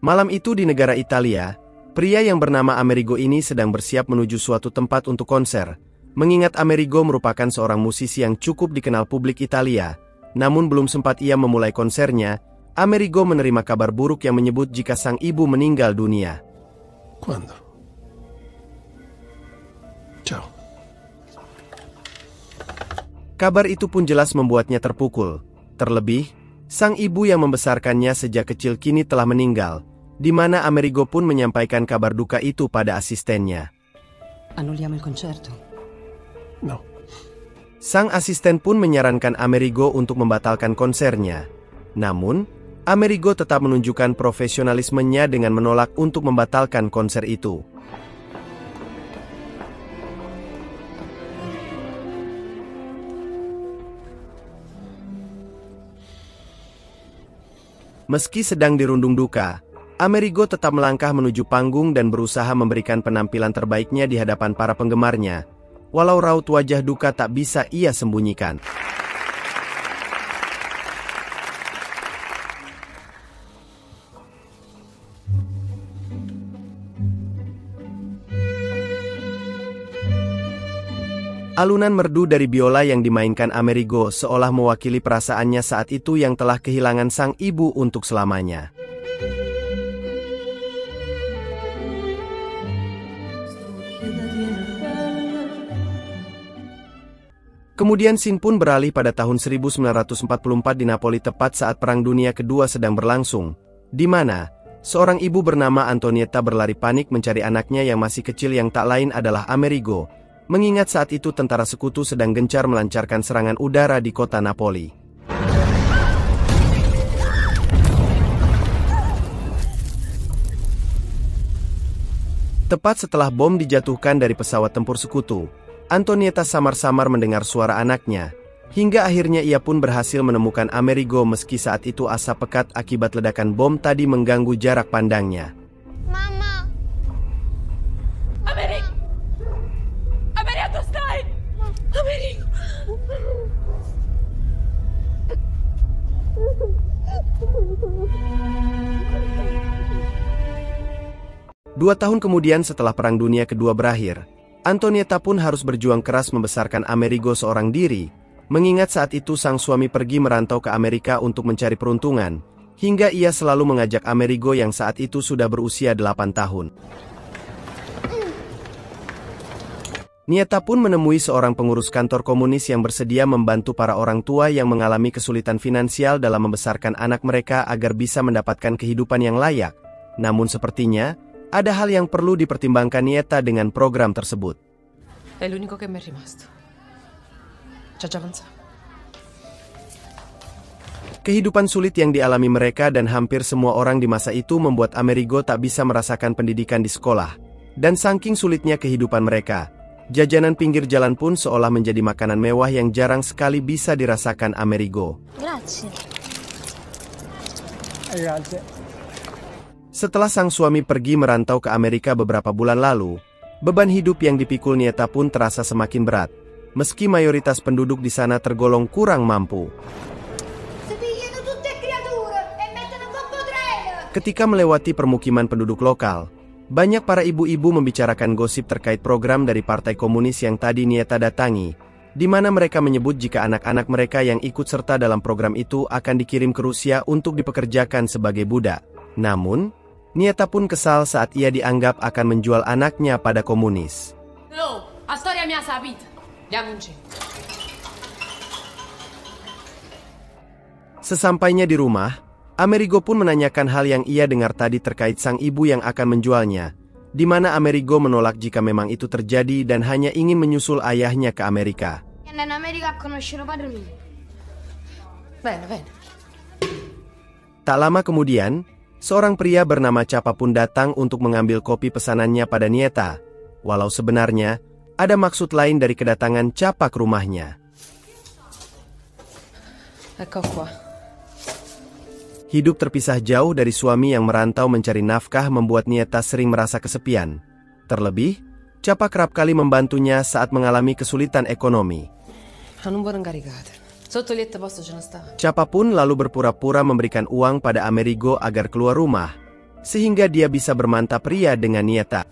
Malam itu di negara Italia, pria yang bernama Amerigo ini sedang bersiap menuju suatu tempat untuk konser. Mengingat Amerigo merupakan seorang musisi yang cukup dikenal publik Italia, namun belum sempat ia memulai konsernya, Amerigo menerima kabar buruk yang menyebut jika sang ibu meninggal dunia. Quando? Ciao. Kabar itu pun jelas membuatnya terpukul. Terlebih, sang ibu yang membesarkannya sejak kecil kini telah meninggal, di mana Amerigo pun menyampaikan kabar duka itu pada asistennya. Annulliamo il concerto. No. Sang asisten pun menyarankan Amerigo untuk membatalkan konsernya. Namun, Amerigo tetap menunjukkan profesionalismenya dengan menolak untuk membatalkan konser itu. Meski sedang dirundung duka, Amerigo tetap melangkah menuju panggung dan berusaha memberikan penampilan terbaiknya di hadapan para penggemarnya, walau raut wajah duka tak bisa ia sembunyikan. Alunan merdu dari biola yang dimainkan Amerigo seolah mewakili perasaannya saat itu yang telah kehilangan sang ibu untuk selamanya. Kemudian scene pun beralih pada tahun 1944 di Napoli tepat saat Perang Dunia Kedua sedang berlangsung, di mana seorang ibu bernama Antonietta berlari panik mencari anaknya yang masih kecil yang tak lain adalah Amerigo. Mengingat saat itu tentara sekutu sedang gencar melancarkan serangan udara di kota Napoli. Tepat setelah bom dijatuhkan dari pesawat tempur sekutu, Antonietta samar-samar mendengar suara anaknya, hingga akhirnya ia pun berhasil menemukan Amerigo meski saat itu asap pekat akibat ledakan bom tadi mengganggu jarak pandangnya. Mama! Amerigo! Amerigo, stai! Amerigo! 2 tahun kemudian setelah Perang Dunia Kedua berakhir, Antonietta pun harus berjuang keras membesarkan Amerigo seorang diri, mengingat saat itu sang suami pergi merantau ke Amerika untuk mencari peruntungan, hingga ia selalu mengajak Amerigo yang saat itu sudah berusia 8 tahun. Nieta pun menemui seorang pengurus kantor komunis yang bersedia membantu para orang tua yang mengalami kesulitan finansial dalam membesarkan anak mereka agar bisa mendapatkan kehidupan yang layak. Namun sepertinya, ada hal yang perlu dipertimbangkan Nieta dengan program tersebut. È l'unico che mi è rimasto. C'è già avanzato. Kehidupan sulit yang dialami mereka dan hampir semua orang di masa itu membuat Amerigo tak bisa merasakan pendidikan di sekolah. Dan saking sulitnya kehidupan mereka, jajanan pinggir jalan pun seolah menjadi makanan mewah yang jarang sekali bisa dirasakan Amerigo. Grazie. Grazie. Setelah sang suami pergi merantau ke Amerika beberapa bulan lalu, beban hidup yang dipikul Nieta pun terasa semakin berat, meski mayoritas penduduk di sana tergolong kurang mampu. Ketika melewati permukiman penduduk lokal, banyak para ibu-ibu membicarakan gosip terkait program dari Partai Komunis yang tadi Nieta datangi, di mana mereka menyebut jika anak-anak mereka yang ikut serta dalam program itu akan dikirim ke Rusia untuk dipekerjakan sebagai budak. Namun, Nieta pun kesal saat ia dianggap akan menjual anaknya pada komunis. Sesampainya di rumah, Amerigo pun menanyakan hal yang ia dengar tadi terkait sang ibu yang akan menjualnya, di mana Amerigo menolak jika memang itu terjadi dan hanya ingin menyusul ayahnya ke Amerika. Tak lama kemudian, seorang pria bernama Capa pun datang untuk mengambil kopi pesanannya pada Nieta, walau sebenarnya ada maksud lain dari kedatangan Capa ke rumahnya. Hidup terpisah jauh dari suami yang merantau mencari nafkah membuat Nieta sering merasa kesepian. Terlebih, Capa kerap kali membantunya saat mengalami kesulitan ekonomi. Capa pun lalu berpura-pura memberikan uang pada Amerigo agar keluar rumah. sehingga dia bisa bermantap ria dengan Nieta.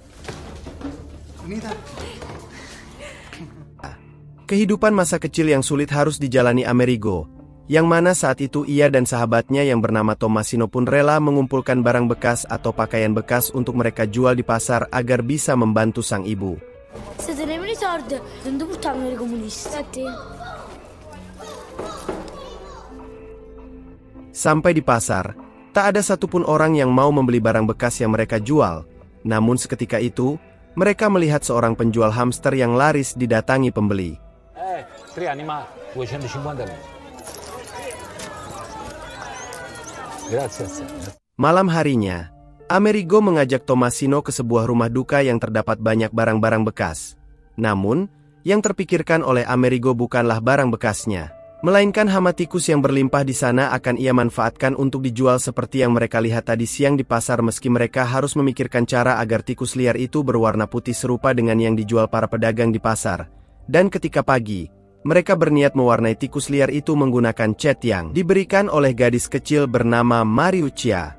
Kehidupan masa kecil yang sulit harus dijalani Amerigo, yang mana saat itu ia dan sahabatnya yang bernama Tommasino pun rela mengumpulkan barang bekas atau pakaian bekas untuk mereka jual di pasar agar bisa membantu sang ibu. Se tenevano i soldi, dove buttavano i comunisti? Sampai di pasar, tak ada satupun orang yang mau membeli barang bekas yang mereka jual. Namun seketika itu, mereka melihat seorang penjual hamster yang laris didatangi pembeli. 3 animali, 250 euro. Grazie. Malam harinya, Amerigo mengajak Tommasino ke sebuah rumah duka yang terdapat banyak barang-barang bekas. Namun, yang terpikirkan oleh Amerigo bukanlah barang bekasnya, melainkan hama tikus yang berlimpah di sana akan ia manfaatkan untuk dijual seperti yang mereka lihat tadi siang di pasar, meski mereka harus memikirkan cara agar tikus liar itu berwarna putih serupa dengan yang dijual para pedagang di pasar. Dan ketika pagi, mereka berniat mewarnai tikus liar itu menggunakan cat yang diberikan oleh gadis kecil bernama Mariuccia.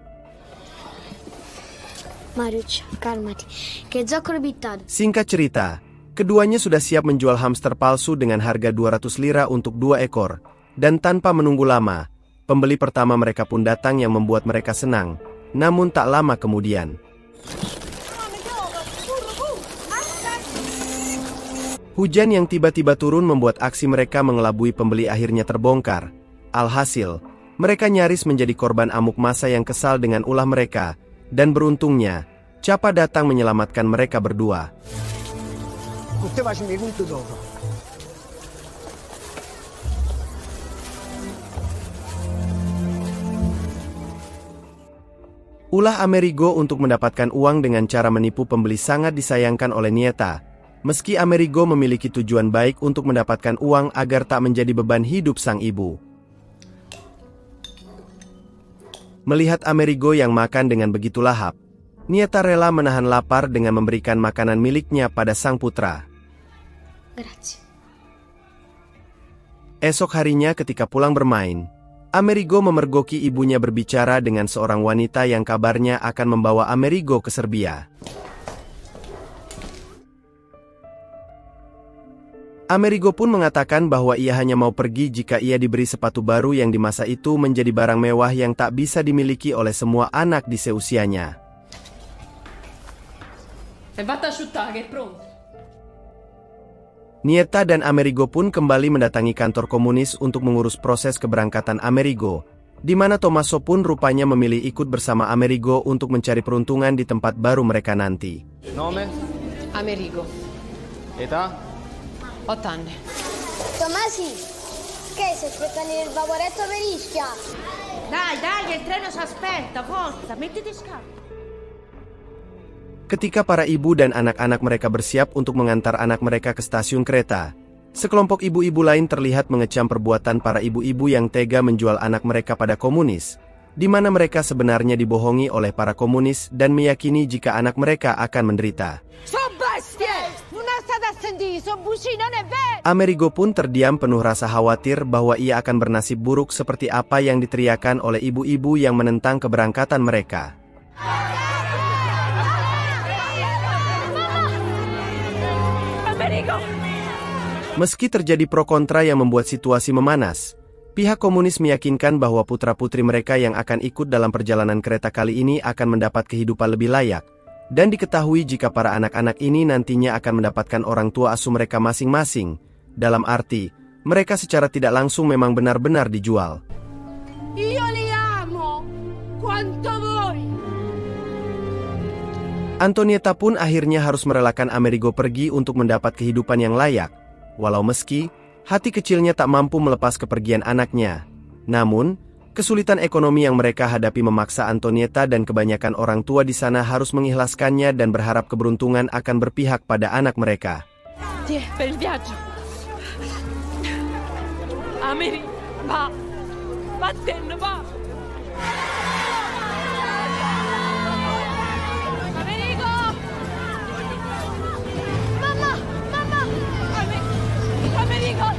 Mariuccia, calmati. Che zoccolo bittato. Singkat cerita, keduanya sudah siap menjual hamster palsu dengan harga 200 lira untuk 2 ekor. Dan tanpa menunggu lama, pembeli pertama mereka pun datang yang membuat mereka senang. Namun tak lama kemudian, hujan yang tiba-tiba turun membuat aksi mereka mengelabui pembeli akhirnya terbongkar. Alhasil, mereka nyaris menjadi korban amuk massa yang kesal dengan ulah mereka. Dan beruntungnya, Capa datang menyelamatkan mereka berdua. Ulah Amerigo untuk mendapatkan uang dengan cara menipu pembeli sangat disayangkan oleh Nieta. Meski Amerigo memiliki tujuan baik untuk mendapatkan uang agar tak menjadi beban hidup sang ibu. Melihat Amerigo yang makan dengan begitu lahap, Nieta rela menahan lapar dengan memberikan makanan miliknya pada sang putra. Grazie. Esok harinya ketika pulang bermain, Amerigo memergoki ibunya berbicara dengan seorang wanita yang kabarnya akan membawa Amerigo ke Serbia. Amerigo pun mengatakan bahwa ia hanya mau pergi jika ia diberi sepatu baru yang di masa itu menjadi barang mewah yang tak bisa dimiliki oleh semua anak di seusianya. Nieta dan Amerigo pun kembali mendatangi kantor komunis untuk mengurus proses keberangkatan Amerigo, di mana Tommaso pun rupanya memilih ikut bersama Amerigo untuk mencari peruntungan di tempat baru mereka nanti. Nome? Amerigo. Età? 8 anni. Tommasi, che sei aspettando il vaporetto per Ischia? Dai, il treno si aspetta, forza, mettiti scappo. Ketika para ibu dan anak-anak mereka bersiap untuk mengantar anak mereka ke stasiun kereta, sekelompok ibu-ibu lain terlihat mengecam perbuatan para ibu-ibu yang tega menjual anak mereka pada komunis, di mana mereka sebenarnya dibohongi oleh para komunis dan meyakini jika anak mereka akan menderita. Amerigo pun terdiam penuh rasa khawatir bahwa ia akan bernasib buruk seperti apa yang diteriakan oleh ibu-ibu yang menentang keberangkatan mereka. Meski terjadi pro kontra yang membuat situasi memanas, pihak komunis meyakinkan bahwa putra-putri mereka yang akan ikut dalam perjalanan kereta kali ini akan mendapat kehidupan lebih layak. Dan diketahui jika para anak-anak ini nantinya akan mendapatkan orang tua asuh mereka masing-masing. Dalam arti, mereka secara tidak langsung memang benar-benar dijual. Io li amo, quanto voi. Antonietta pun akhirnya harus merelakan Amerigo pergi untuk mendapat kehidupan yang layak. Walau meski, hati kecilnya tak mampu melepas kepergian anaknya. Namun, kesulitan ekonomi yang mereka hadapi memaksa Antonietta dan kebanyakan orang tua di sana harus mengikhlaskannya dan berharap keberuntungan akan berpihak pada anak mereka. Per il viaggio. Ameri, va. Vattene, va. Amerigo! Mamma! Amerigo!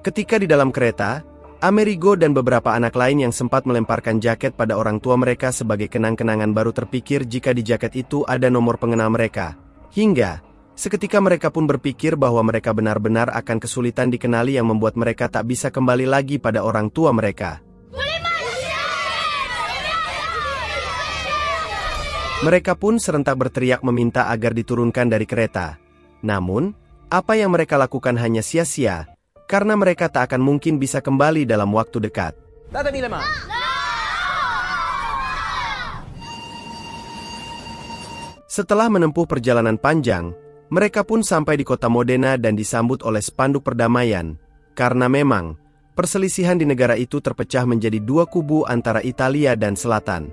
Ketika di dalam kereta, Amerigo dan beberapa anak lain yang sempat melemparkan jaket pada orang tua mereka sebagai kenang-kenangan baru terpikir jika di jaket itu ada nomor pengenal mereka. Hingga, seketika mereka pun berpikir bahwa mereka benar-benar akan kesulitan dikenali yang membuat mereka tak bisa kembali lagi pada orang tua mereka. Mereka pun serentak berteriak meminta agar diturunkan dari kereta. Namun, apa yang mereka lakukan hanya sia-sia, karena mereka tak akan mungkin bisa kembali dalam waktu dekat. Datemi le mani. Setelah menempuh perjalanan panjang, mereka pun sampai di kota Modena dan disambut oleh spanduk perdamaian, karena memang, perselisihan di negara itu terpecah menjadi dua kubu antara Italia dan Selatan.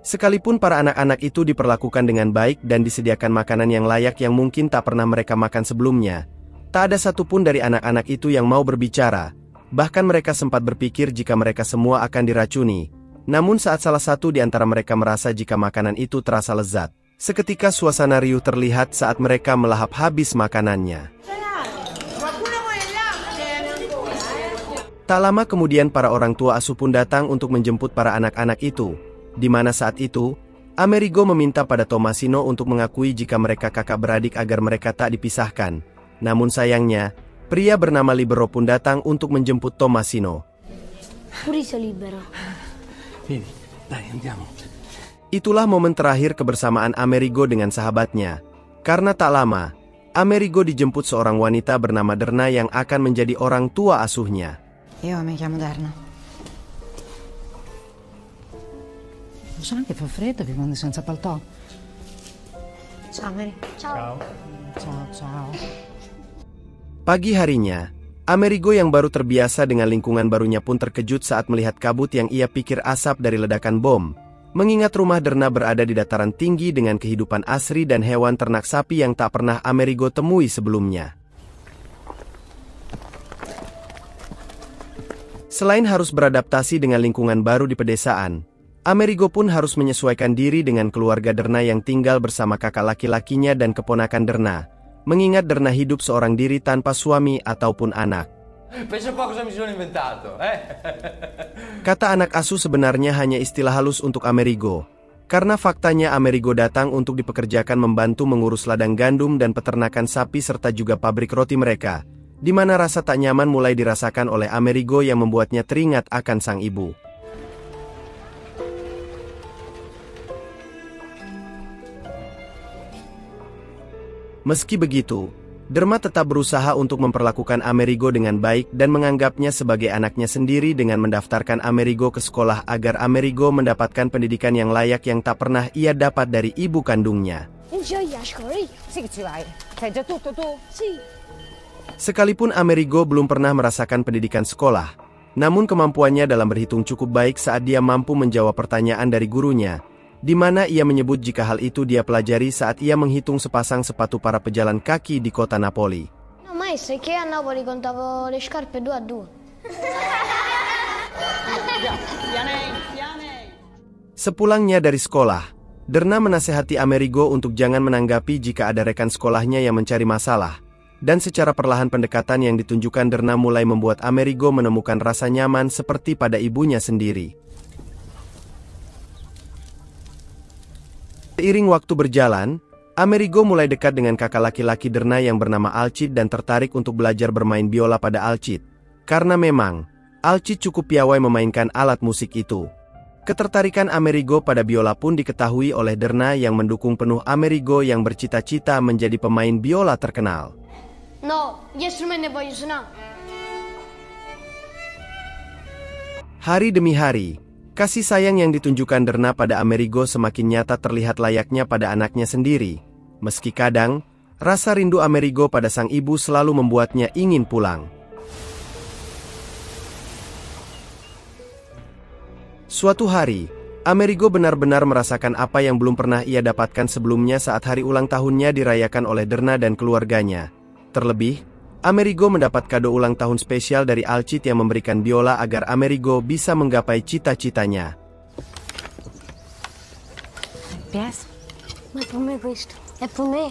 Sekalipun para anak-anak itu diperlakukan dengan baik dan disediakan makanan yang layak yang mungkin tak pernah mereka makan sebelumnya, tak ada satupun dari anak-anak itu yang mau berbicara. Bahkan mereka sempat berpikir jika mereka semua akan diracuni. Namun saat salah satu di antara mereka merasa jika makanan itu terasa lezat, seketika suasana riuh terlihat saat mereka melahap habis makanannya. Tak lama kemudian para orang tua asuh pun datang untuk menjemput para anak-anak itu. Di mana saat itu, Amerigo meminta pada Tommasino untuk mengakui jika mereka kakak beradik agar mereka tak dipisahkan. Namun sayangnya, pria bernama Libero pun datang untuk menjemput Tommasino. Furiso Libero. Vieni, dai, andiamo. Itulah momen terakhir kebersamaan Amerigo dengan sahabatnya. Karena tak lama, Amerigo dijemput seorang wanita bernama Derna yang akan menjadi orang tua asuhnya. Io mi chiamo Derna. Lo so anche fa freddo che quando senza paltò. Ciao Mary. Ciao. Ciao. Pagi harinya, Amerigo yang baru terbiasa dengan lingkungan barunya pun terkejut saat melihat kabut yang ia pikir asap dari ledakan bom. Mengingat rumah Derna berada di dataran tinggi dengan kehidupan asri dan hewan ternak sapi yang tak pernah Amerigo temui sebelumnya. Selain harus beradaptasi dengan lingkungan baru di pedesaan, Amerigo pun harus menyesuaikan diri dengan keluarga Derna yang tinggal bersama kakak laki-lakinya dan keponakan Derna. Mengingat Derna hidup seorang diri tanpa suami ataupun anak. Pensa un po' cosa mi sono inventato, Kata anak asuh sebenarnya hanya istilah halus untuk Amerigo. Karena faktanya Amerigo datang untuk dipekerjakan membantu mengurus ladang gandum dan peternakan sapi serta juga pabrik roti mereka. Di mana rasa tak nyaman mulai dirasakan oleh Amerigo yang membuatnya teringat akan sang ibu. Meski begitu, Derma tetap berusaha untuk memperlakukan Amerigo dengan baik dan menganggapnya sebagai anaknya sendiri dengan mendaftarkan Amerigo ke sekolah agar Amerigo mendapatkan pendidikan yang layak yang tak pernah ia dapat dari ibu kandungnya. Sekalipun Amerigo belum pernah merasakan pendidikan sekolah, namun kemampuannya dalam berhitung cukup baik saat dia mampu menjawab pertanyaan dari gurunya, di mana ia menyebut jika hal itu dia pelajari saat ia menghitung sepasang sepatu para pejalan kaki di kota Napoli. No, maestro, è che a Napoli contavo le scarpe 2 a 2. Sepulangnya dari sekolah, Derna menasehati Amerigo untuk jangan menanggapi jika ada rekan sekolahnya yang mencari masalah. Dan secara perlahan pendekatan yang ditunjukkan Derna mulai membuat Amerigo menemukan rasa nyaman seperti pada ibunya sendiri. Seiring waktu berjalan, Amerigo mulai dekat dengan kakak laki-laki Derna yang bernama Alcid dan tertarik untuk belajar bermain biola pada Alcid. Karena memang, Alcid cukup piawai memainkan alat musik itu. Ketertarikan Amerigo pada biola pun diketahui oleh Derna yang mendukung penuh Amerigo yang bercita-cita menjadi pemain biola terkenal. No, gli strumenti voglio suonare. Hari demi hari, kasih sayang yang ditunjukkan Derna pada Amerigo semakin nyata terlihat layaknya pada anaknya sendiri. Meski kadang, rasa rindu Amerigo pada sang ibu selalu membuatnya ingin pulang. Suatu hari, Amerigo benar-benar merasakan apa yang belum pernah ia dapatkan sebelumnya saat hari ulang tahunnya dirayakan oleh Derna dan keluarganya. Terlebih, Amerigo mendapat kado ulang tahun spesial dari Alcide yang memberikan biola agar Amerigo bisa menggapai cita-citanya. Ma per me questo, è per me.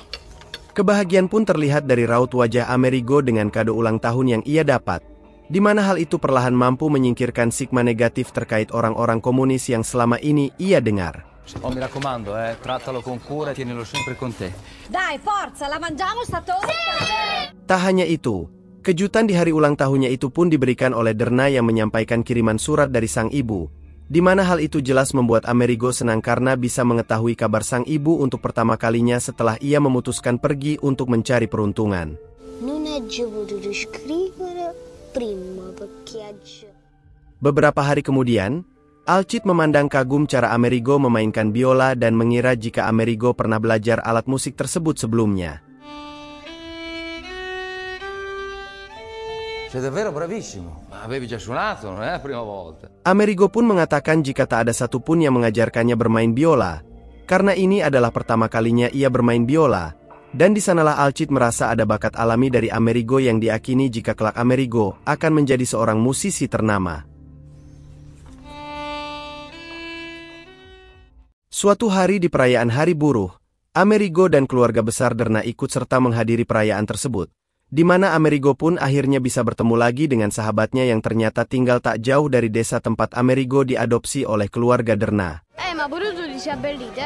Kebahagiaan pun terlihat dari raut wajah Amerigo dengan kado ulang tahun yang ia dapat, di mana hal itu perlahan mampu menyingkirkan stigma negatif terkait orang-orang komunis yang selama ini ia dengar. Oh, mi raccomando, trattalo con cura e tienilo sempre con te. Dai, forza, la mangiamo sta torta? Tak hanya itu, kejutan di hari ulang tahunnya itu pun diberikan oleh Derna yang menyampaikan kiriman surat dari sang ibu, di mana hal itu jelas membuat Amerigo senang karena bisa mengetahui kabar sang ibu untuk pertama kalinya setelah ia memutuskan pergi untuk mencari peruntungan. Non è potuto scrivere prima perché Beberapa hari kemudian, Alcide memandang kagum cara Amerigo memainkan biola dan mengira jika Amerigo pernah belajar alat musik tersebut sebelumnya. Sei davvero bravissimo. Ma avevi già suonato, non è la prima volta. Amerigo pun mengatakan jika tak ada satupun yang mengajarkannya bermain biola, karena ini adalah pertama kalinya ia bermain biola, dan di sanalah Alcide merasa ada bakat alami dari Amerigo yang diakini jika kelak Amerigo akan menjadi seorang musisi ternama. Suatu hari di perayaan Hari Buruh, Amerigo dan keluarga besar Derna ikut serta menghadiri perayaan tersebut, di mana Amerigo pun akhirnya bisa bertemu lagi dengan sahabatnya yang ternyata tinggal tak jauh dari desa tempat Amerigo diadopsi oleh keluarga Derna. ma Boruto si è abbellito,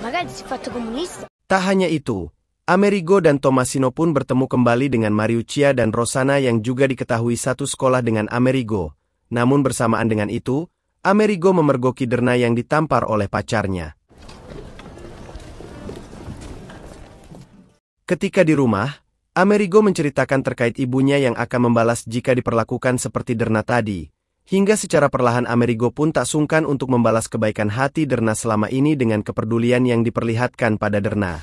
magari si è fatto comunista. Tak hanya itu, Amerigo dan Tommasino pun bertemu kembali dengan Mariuccia dan Rossana yang juga diketahui satu sekolah dengan Amerigo. Namun bersamaan dengan itu, Amerigo memergoki Derna yang ditampar oleh pacarnya. Ketika di rumah, Amerigo menceritakan terkait ibunya yang akan membalas jika diperlakukan seperti Derna tadi. Hingga secara perlahan Amerigo pun tak sungkan untuk membalas kebaikan hati Derna selama ini dengan kepedulian yang diperlihatkan pada Derna.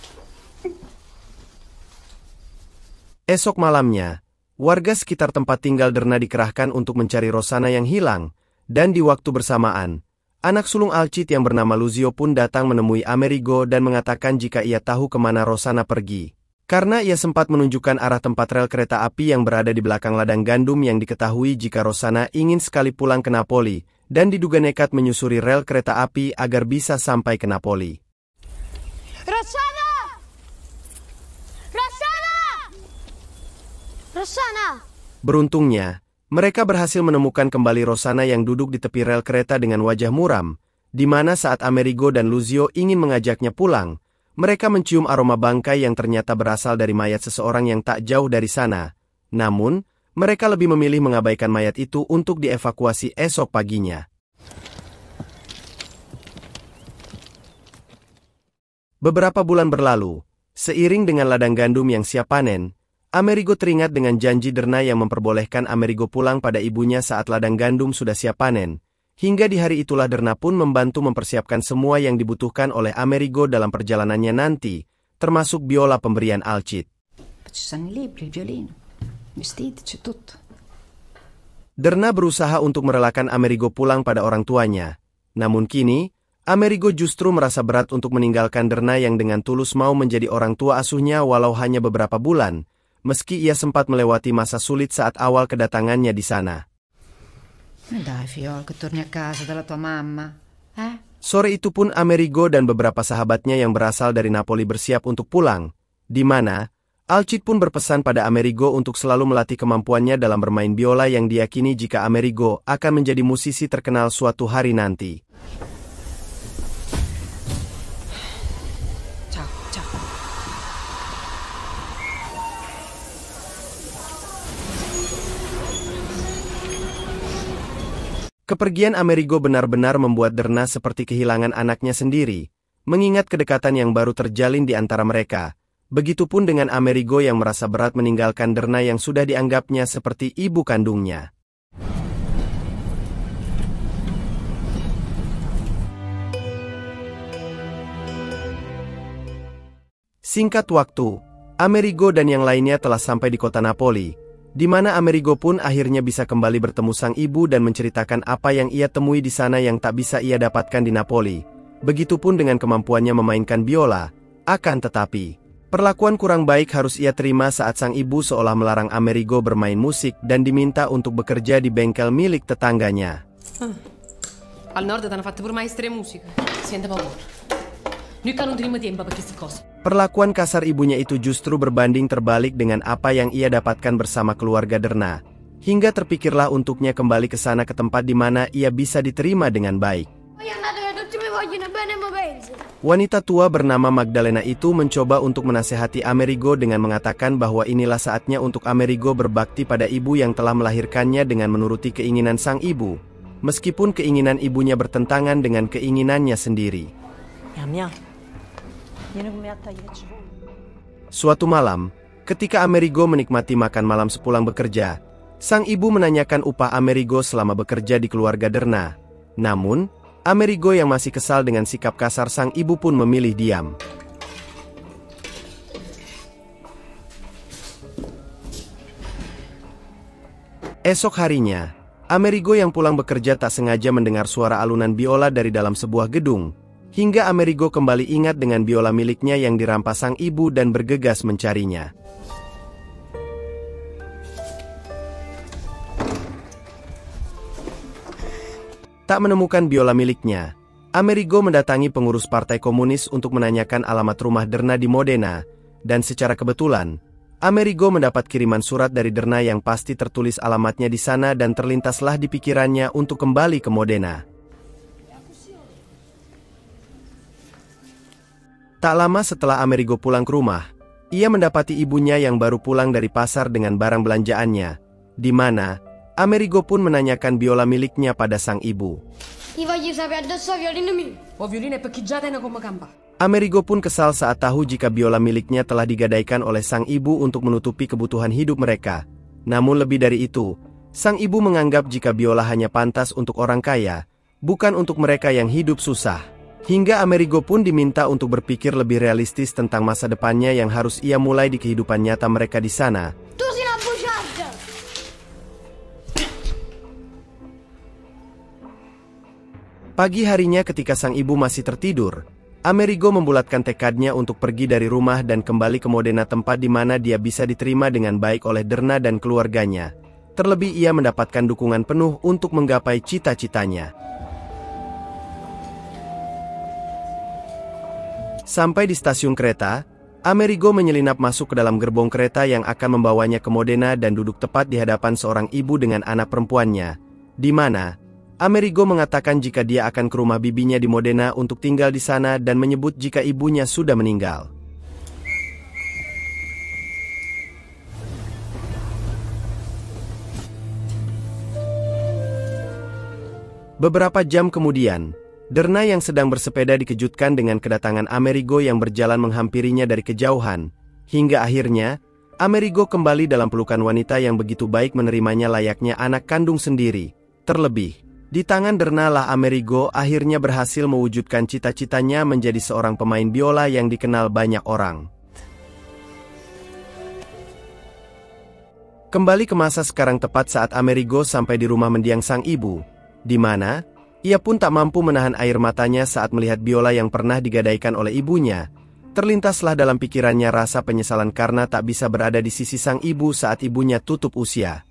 Esok malamnya, warga sekitar tempat tinggal Derna dikerahkan untuk mencari Rossana yang hilang. Dan di waktu bersamaan, anak sulung Alcide yang bernama Luzio pun datang menemui Amerigo dan mengatakan jika ia tahu kemana Rossana pergi. Karena ia sempat menunjukkan arah tempat rel kereta api yang berada di belakang ladang gandum yang diketahui jika Rossana ingin sekali pulang ke Napoli, dan diduga nekat menyusuri rel kereta api agar bisa sampai ke Napoli. Rossana! Rossana! Rossana! Beruntungnya, mereka berhasil menemukan kembali Rossana yang duduk di tepi rel kereta dengan wajah muram, di mana saat Amerigo dan Luzio ingin mengajaknya pulang, mereka mencium aroma bangkai yang ternyata berasal dari mayat seseorang yang tak jauh dari sana. Namun, mereka lebih memilih mengabaikan mayat itu untuk dievakuasi esok paginya. Beberapa bulan berlalu, seiring dengan ladang gandum yang siap panen, Amerigo teringat dengan janji Derna yang memperbolehkan Amerigo pulang pada ibunya saat ladang gandum sudah siap panen. Hingga di hari itulah Derna pun membantu mempersiapkan semua yang dibutuhkan oleh Amerigo dalam perjalanannya nanti, termasuk biola pemberian Alcide. Derna berusaha untuk merelakan Amerigo pulang pada orang tuanya. Namun kini, Amerigo justru merasa berat untuk meninggalkan Derna yang dengan tulus mau menjadi orang tua asuhnya walau hanya beberapa bulan, meski ia sempat melewati masa sulit saat awal kedatangannya di sana. Dai, fiol, che torni a casa dalla tua mamma. Sore itu pun Amerigo dan beberapa sahabatnya yang berasal dari Napoli bersiap untuk pulang, di mana Alcide pun berpesan pada Amerigo untuk selalu melatih kemampuannya dalam bermain biola yang diyakini jika Amerigo akan menjadi musisi terkenal suatu hari nanti. Ciao, ciao. Kepergian Amerigo benar-benar membuat Derna seperti kehilangan anaknya sendiri, mengingat kedekatan yang baru terjalin di antara mereka. Begitupun dengan Amerigo yang merasa berat meninggalkan Derna yang sudah dianggapnya seperti ibu kandungnya. Singkat waktu, Amerigo dan yang lainnya telah sampai di kota Napoli, di mana Amerigo pun akhirnya bisa kembali bertemu sang ibu dan menceritakan apa yang ia temui di sana yang tak bisa ia dapatkan di Napoli. Begitupun dengan kemampuannya memainkan biola. Akan tetapi, Perlakuan kurang baik harus ia terima saat sang ibu seolah melarang Amerigo bermain musik dan diminta untuk bekerja di bengkel milik tetangganya. Al nord t'hanno fatto pure maestre musica. Sente paura. Noi che non teniamo tempo per queste cose. Perlakuan kasar ibunya itu justru berbanding terbalik dengan apa yang ia dapatkan bersama keluarga Derna. Hingga terpikirlah untuknya kembali ke sana ke tempat di mana ia bisa diterima dengan baik. Wanita tua bernama Magdalena itu mencoba untuk menasehati Amerigo dengan mengatakan bahwa inilah saatnya untuk Amerigo berbakti pada ibu yang telah melahirkannya dengan menuruti keinginan sang ibu, meskipun keinginan ibunya bertentangan dengan keinginannya sendiri. Suatu malam, ketika Amerigo menikmati makan malam sepulang bekerja, sang ibu menanyakan upah Amerigo selama bekerja di keluarga Derna. Namun, Amerigo yang masih kesal dengan sikap kasar sang ibu pun memilih diam. Esok harinya, Amerigo yang pulang bekerja tak sengaja mendengar suara alunan biola dari dalam sebuah gedung, hingga Amerigo kembali ingat dengan biola miliknya yang dirampas sang ibu dan bergegas mencarinya. Tak menemukan biola miliknya, Amerigo mendatangi pengurus Partai Komunis untuk menanyakan alamat rumah Derna di Modena, dan secara kebetulan, Amerigo mendapat kiriman surat dari Derna yang pasti tertulis alamatnya di sana dan terlintaslah di pikirannya untuk kembali ke Modena. Tak lama setelah Amerigo pulang ke rumah, ia mendapati ibunya yang baru pulang dari pasar dengan barang belanjaannya, di mana Amerigo pun menanyakan biola miliknya pada sang ibu. Amerigo pun kesal saat tahu jika biola miliknya telah digadaikan oleh sang ibu untuk menutupi kebutuhan hidup mereka. Namun lebih dari itu, sang ibu menganggap jika biola hanya pantas untuk orang kaya, bukan untuk mereka yang hidup susah. Hingga Amerigo pun diminta untuk berpikir lebih realistis tentang masa depannya yang harus ia mulai di kehidupan nyata mereka di sana. Pagi harinya ketika sang ibu masih tertidur, Amerigo membulatkan tekadnya untuk pergi dari rumah dan kembali ke Modena, tempat di mana dia bisa diterima dengan baik oleh Derna dan keluarganya. Terlebih ia mendapatkan dukungan penuh untuk menggapai cita-citanya. Sampai di stasiun kereta, Amerigo menyelinap masuk ke dalam gerbong kereta yang akan membawanya ke Modena dan duduk tepat di hadapan seorang ibu dengan anak perempuannya, di mana Amerigo mengatakan jika dia akan ke rumah bibinya di Modena untuk tinggal di sana dan menyebut jika ibunya sudah meninggal. Beberapa jam kemudian, Derna yang sedang bersepeda dikejutkan dengan kedatangan Amerigo yang berjalan menghampirinya dari kejauhan, hingga akhirnya Amerigo kembali dalam pelukan wanita yang begitu baik menerimanya layaknya anak kandung sendiri. Terlebih, di tangan Derna lah Amerigo akhirnya berhasil mewujudkan cita-citanya menjadi seorang pemain biola yang dikenal banyak orang. Kembali ke masa sekarang tepat saat Amerigo sampai di rumah mendiang sang ibu, di mana ia pun tak mampu menahan air matanya saat melihat biola yang pernah digadaikan oleh ibunya. Terlintaslah dalam pikirannya rasa penyesalan karena tak bisa berada di sisi sang ibu saat ibunya tutup usia.